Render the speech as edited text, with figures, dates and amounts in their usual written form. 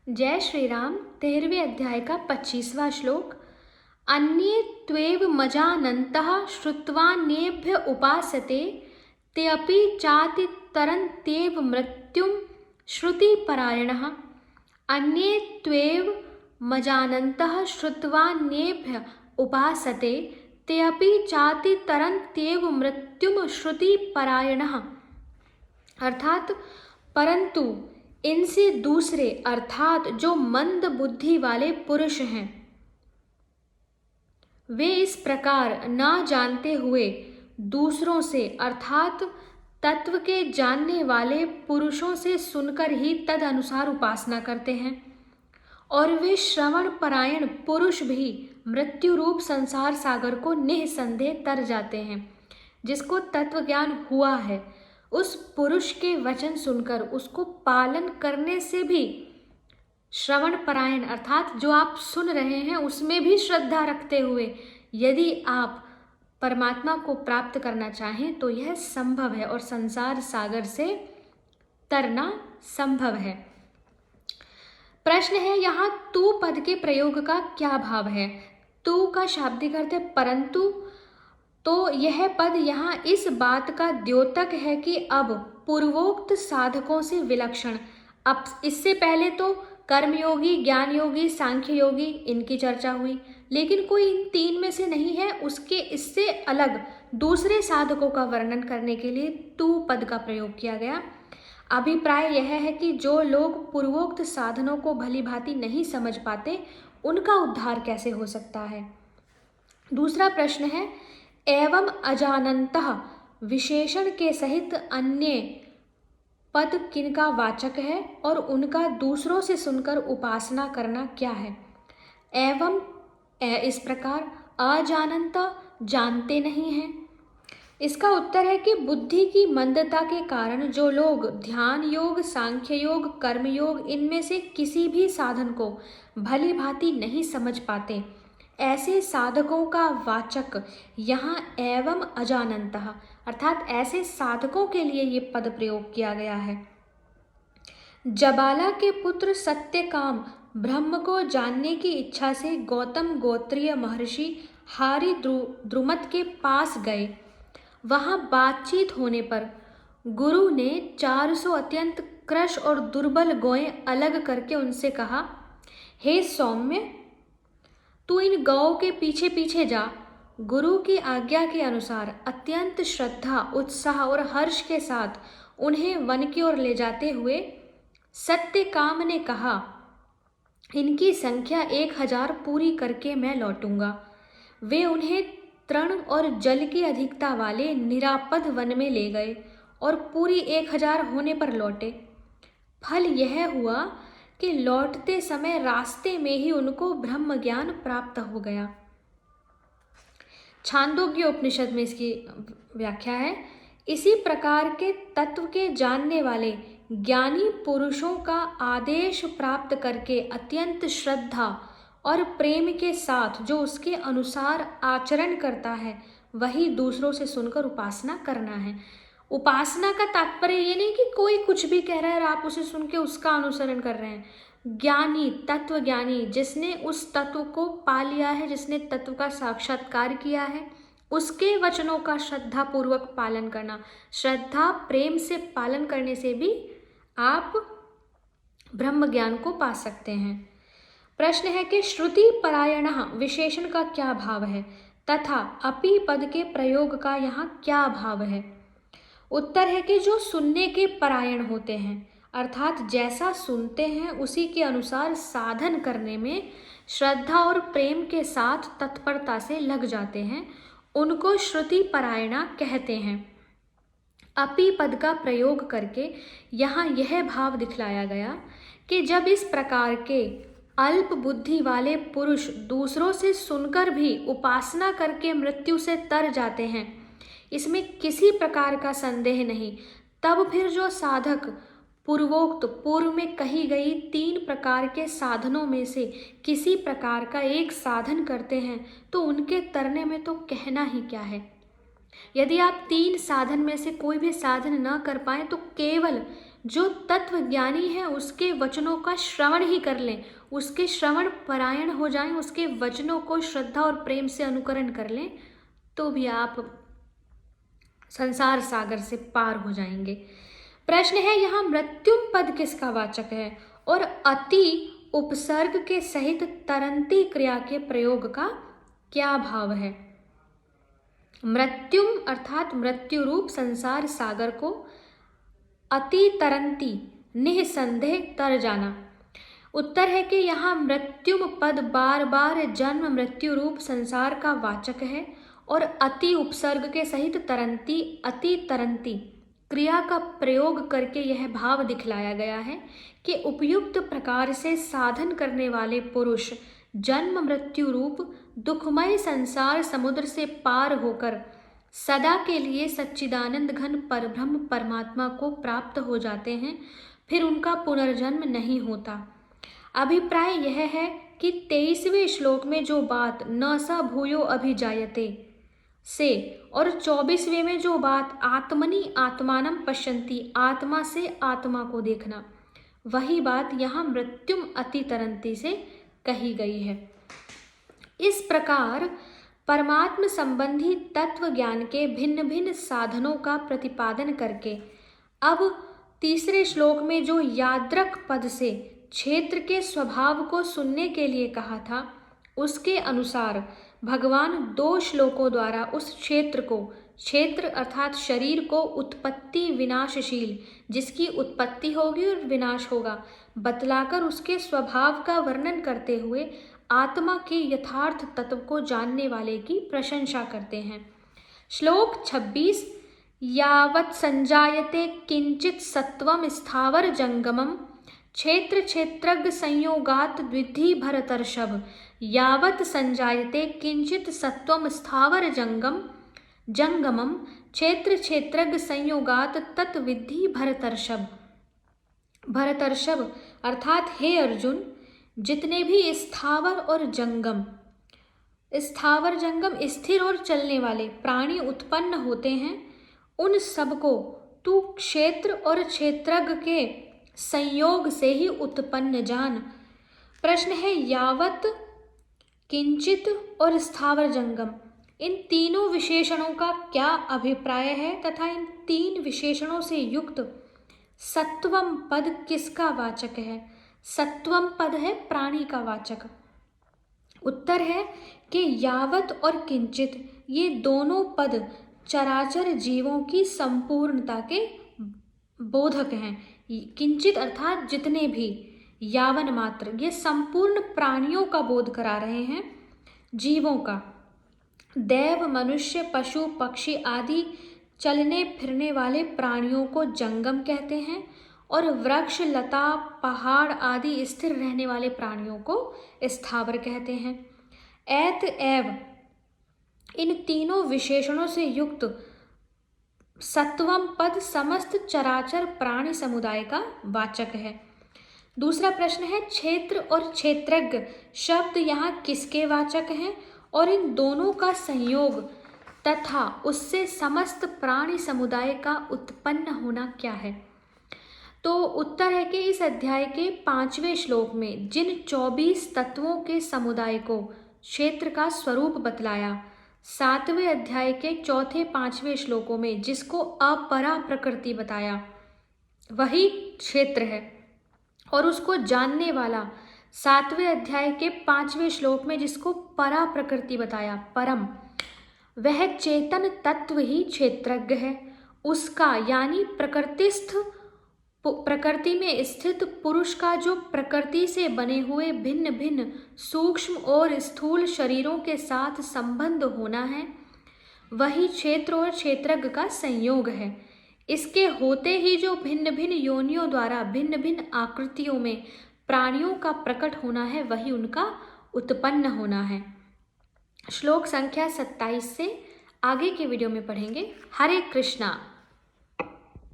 जय श्री राम। 13वें अध्याय का 25वां श्लोक। अन्ये त्वेव मजानन्तः श्रुत्वान्येभ्य उपासते ते अपि चाति तरन्त्येव मृत्युं श्रुतिपरायणः। अन्ये त्वेव मजानन्तः श्रुत्वान्येभ्य उपासते ते अपि चाति तरन्त्येव मृत्युं श्रुतिपरायणः। अर्थात परंतु इनसे दूसरे अर्थात जो मंद बुद्धि वाले पुरुष हैं वे इस प्रकार न जानते हुए दूसरों से अर्थात तत्व के जानने वाले पुरुषों से सुनकर ही तद अनुसार उपासना करते हैं। और वे श्रवण परायण पुरुष भी मृत्यु रूप संसार सागर को निःसंदेह तर जाते हैं। जिसको तत्व ज्ञान हुआ है उस पुरुष के वचन सुनकर उसको पालन करने से भी श्रवण परायण अर्थात जो आप सुन रहे हैं उसमें भी श्रद्धा रखते हुए यदि आप परमात्मा को प्राप्त करना चाहें तो यह संभव है और संसार सागर से तरना संभव है। प्रश्न है यहाँ तू पद के प्रयोग का क्या भाव है। तू का शाब्दिक अर्थ है परंतु, तो यह पद यहाँ इस बात का द्योतक है कि अब पूर्वोक्त साधकों से विलक्षण, अब इससे पहले तो कर्मयोगी, ज्ञान योगी, सांख्य योगी इनकी चर्चा हुई, लेकिन कोई इन तीन में से नहीं है। उसके इससे अलग दूसरे साधकों का वर्णन करने के लिए तू पद का प्रयोग किया गया। अभिप्राय यह है कि जो लोग पूर्वोक्त साधनों को भली भांति नहीं समझ पाते उनका उद्धार कैसे हो सकता है। दूसरा प्रश्न है एवं अजानन्तः विशेषण के सहित अन्य पद किनका वाचक है और उनका दूसरों से सुनकर उपासना करना क्या है। एवं इस प्रकार, अजानन्त जानते नहीं हैं। इसका उत्तर है कि बुद्धि की मंदता के कारण जो लोग ध्यान योग, सांख्य योग, कर्म योग इनमें से किसी भी साधन को भली भांति नहीं समझ पाते, ऐसे साधकों का वाचक यहाँ एवं अजानन्तः अर्थात ऐसे साधकों के लिए ये पद प्रयोग किया गया है। जबाला के पुत्र सत्यकाम ब्रह्म को जानने की इच्छा से गौतम गोत्रीय महर्षि हारी द्रुमत के पास गए। वहाँ बातचीत होने पर गुरु ने 400 अत्यंत कृश और दुर्बल गौएं अलग करके उनसे कहा, हे सौम्य, तू इन गौ के पीछे पीछे जा। गुरु की आज्ञा के अनुसार अत्यंत श्रद्धा, उत्साह और हर्ष के साथ उन्हें वन की ओर ले जाते हुए सत्यकाम ने कहा, इनकी संख्या 1000 पूरी करके मैं लौटूंगा। वे उन्हें तृण और जल की अधिकता वाले निरापद वन में ले गए और पूरी 1000 होने पर लौटे। फल यह हुआ कि लौटते समय रास्ते में ही उनको ब्रह्म ज्ञान प्राप्त हो गया। छांदोग्य उपनिषद में इसकी व्याख्या है, इसी प्रकार के तत्व के जानने वाले ज्ञानी पुरुषों का आदेश प्राप्त करके अत्यंत श्रद्धा और प्रेम के साथ जो उसके अनुसार आचरण करता है वही दूसरों से सुनकर उपासना करना है। उपासना का तात्पर्य ये नहीं कि कोई कुछ भी कह रहा है और आप उसे सुन के उसका अनुसरण कर रहे हैं। ज्ञानी, तत्व ज्ञानी, जिसने उस तत्व को पा लिया है, जिसने तत्व का साक्षात्कार किया है, उसके वचनों का श्रद्धा पूर्वक पालन करना। श्रद्धा प्रेम से पालन करने से भी आप ब्रह्म ज्ञान को पा सकते हैं। प्रश्न है कि श्रुति परायणः विशेषण का क्या भाव है तथा अपि पद के प्रयोग का यहाँ क्या भाव है। उत्तर है कि जो सुनने के परायण होते हैं अर्थात जैसा सुनते हैं उसी के अनुसार साधन करने में श्रद्धा और प्रेम के साथ तत्परता से लग जाते हैं, उनको श्रुति परायणा कहते हैं। अपि पद का प्रयोग करके यहाँ यह भाव दिखलाया गया कि जब इस प्रकार के अल्प बुद्धि वाले पुरुष दूसरों से सुनकर भी उपासना करके मृत्यु से तर जाते हैं, इसमें किसी प्रकार का संदेह नहीं, तब फिर जो साधक पूर्वोक्त पूर्व में कही गई 3 प्रकार के साधनों में से किसी प्रकार का एक साधन करते हैं तो उनके तरने में तो कहना ही क्या है। यदि आप 3 साधन में से कोई भी साधन न कर पाए तो केवल जो तत्वज्ञानी है उसके वचनों का श्रवण ही कर लें, उसके श्रवण परायण हो जाएं, उसके वचनों को श्रद्धा और प्रेम से अनुकरण कर लें, तो भी आप संसार सागर से पार हो जाएंगे। प्रश्न है यहाँ मृत्युम पद किसका वाचक है और अति उपसर्ग के सहित तरंती क्रिया के प्रयोग का क्या भाव है। मृत्युम अर्थात मृत्यु रूप संसार सागर को अति तरंती निसंदेह तर जाना। उत्तर है कि यहाँ मृत्युम पद बार बार जन्म मृत्यु रूप संसार का वाचक है और अति उपसर्ग के सहित तरंती अति तरंती क्रिया का प्रयोग करके यह भाव दिखलाया गया है कि उपयुक्त प्रकार से साधन करने वाले पुरुष जन्म मृत्यु रूप दुखमय संसार समुद्र से पार होकर सदा के लिए सच्चिदानंद घन परब्रह्म परमात्मा को प्राप्त हो जाते हैं, फिर उनका पुनर्जन्म नहीं होता। अभिप्राय यह है कि 23वें श्लोक में जो बात न स भूयो अभिजायते से और 24वें में जो बात आत्मनि आत्मानम पश्यन्ति आत्मा से आत्मा को देखना, वही बात यहाँ मृत्युम अति तरंती से कही गई है। इस प्रकार परमात्म संबंधी तत्व ज्ञान के भिन्न भिन्न साधनों का प्रतिपादन करके अब तीसरे श्लोक में जो याद्रक पद से क्षेत्र के स्वभाव को सुनने के लिए कहा था, उसके अनुसार भगवान 2 श्लोकों द्वारा उस क्षेत्र को, क्षेत्र अर्थात शरीर को उत्पत्ति विनाशशील, जिसकी उत्पत्ति होगी और विनाश होगा, बतलाकर उसके स्वभाव का वर्णन करते हुए आत्मा के यथार्थ तत्व को जानने वाले की प्रशंसा करते हैं। श्लोक 26 यावत् संजायते किंचित सत्वम स्थावर जंगमम क्षेत्र क्षेत्रज्ञ संयोगात द्विधि भरतर्षभ यावत् संजायते किंचित सत्वम स्थावर जंगमम क्षेत्र क्षेत्रज्ञ संयोगात तत्विधि भरतर्षभ। भरतर्षभ अर्थात हे अर्जुन, जितने भी स्थावर और जंगम स्थिर और चलने वाले प्राणी उत्पन्न होते हैं, उन सबको तू क्षेत्र और क्षेत्रज्ञ के संयोग से ही उत्पन्न जान। प्रश्न है यावत, किंचित और स्थावर जंगम, इन तीनों विशेषणों का क्या अभिप्राय है तथा इन 3 विशेषणों से युक्त सत्वम पद किसका वाचक है। सत्वम पद है प्राणी का वाचक। उत्तर है कि यावत और किंचित ये दोनों पद चराचर जीवों की संपूर्णता के बोधक हैं। किंचित अर्थात जितने भी, यावन मात्र, ये संपूर्ण प्राणियों का बोध करा रहे हैं, जीवों का। दैव मनुष्य पशु पक्षी आदि चलने फिरने वाले प्राणियों को जंगम कहते हैं और वृक्ष लता पहाड़ आदि स्थिर रहने वाले प्राणियों को स्थावर कहते हैं। ऐत एव इन तीनों विशेषणों से युक्त सत्वम पद समस्त चराचर प्राणी समुदाय का वाचक है। दूसरा प्रश्न है क्षेत्र और क्षेत्रज्ञ शब्द यहाँ किसके वाचक हैं और इन दोनों का संयोग तथा उससे समस्त प्राणी समुदाय का उत्पन्न होना क्या है। तो उत्तर है कि इस अध्याय के 5वें श्लोक में जिन 24 तत्वों के समुदाय को क्षेत्र का स्वरूप बतलाया, 7वें अध्याय के 4-5वें श्लोकों में जिसको अपरा प्रकृति बताया, वही क्षेत्र है। और उसको जानने वाला 7वें अध्याय के 5वें श्लोक में जिसको परा प्रकृति बताया, परम, वह चेतन तत्व ही क्षेत्रज्ञ है। उसका यानी प्रकृति में स्थित पुरुष का जो प्रकृति से बने हुए भिन्न भिन्न सूक्ष्म और स्थूल शरीरों के साथ संबंध होना है, वही क्षेत्र और क्षेत्रज्ञ का संयोग है। इसके होते ही जो भिन्न भिन्न योनियों द्वारा भिन्न भिन्न आकृतियों में प्राणियों का प्रकट होना है, वही उनका उत्पन्न होना है। श्लोक संख्या 27 से आगे के वीडियो में पढ़ेंगे। हरे कृष्णा।